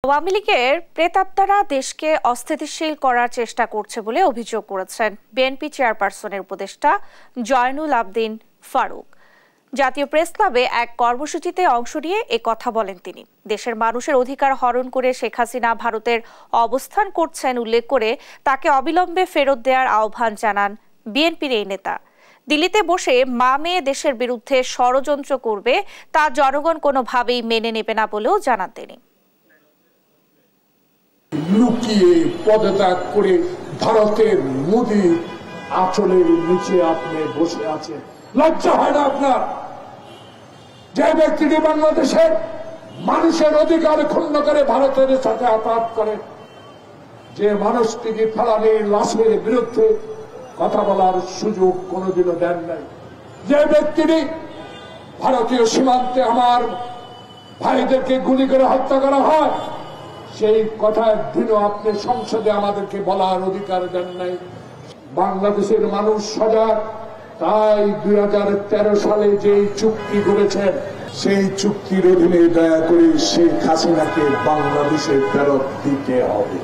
আওয়ামী লীগের প্রেতাত্মারা দেশকে অস্থিতিশীল করার চেষ্টা করছে বলে অভিযোগ করেছেন বিএনপি চেয়ারপারসনের উপদেষ্টা জয়নুল আবদিন ফারুক। জাতীয় প্রেস ক্লাবে এক কর্মসূচিতে অংশ নিয়ে কথা বলেন তিনি। দেশের মানুষের অধিকার হরণ করে শেখ হাসিনা ভারতের অবস্থান করছেন উল্লেখ করে তাকে অবিলম্বে ফেরত দেওয়ার আহ্বান জানান বিএনপির এই নেতা। দিল্লিতে বসে মা মেয়ে দেশের বিরুদ্ধে ষড়যন্ত্র করবে তা জনগণ কোনোভাবেই মেনে নেবে না বলেও জানান তিনি। লুকিয়ে পদত্যাগ করে ভারতের মোদী আঁচলের নিচে আপনি বসে আছেন, লজ্জা হয় না আপনার? যে ব্যক্তিটি বাংলাদেশের মানুষের অধিকার ক্ষুণ্ণ করে ভারতের সাথে আঘাত করে, যে মানুষটিকে ফেলানি লাশের বিরুদ্ধে কথা বলার সুযোগ কোনোদিনও দেন নাই, যে ব্যক্তিটি ভারতীয় সীমান্তে আমার ভাইদেরকে গুলি করে হত্যা করা হয় সেই কথার দিনও আপনি সংসদে আমাদেরকে বলার অধিকার দেন নাই। বাংলাদেশের মানুষ সজাগ, তাই 2013 সালে যে চুক্তি করেছেন সেই চুক্তির অধীনে দয়া করে শেখ হাসিনাকে বাংলাদেশে ফেরত দিতে হবে।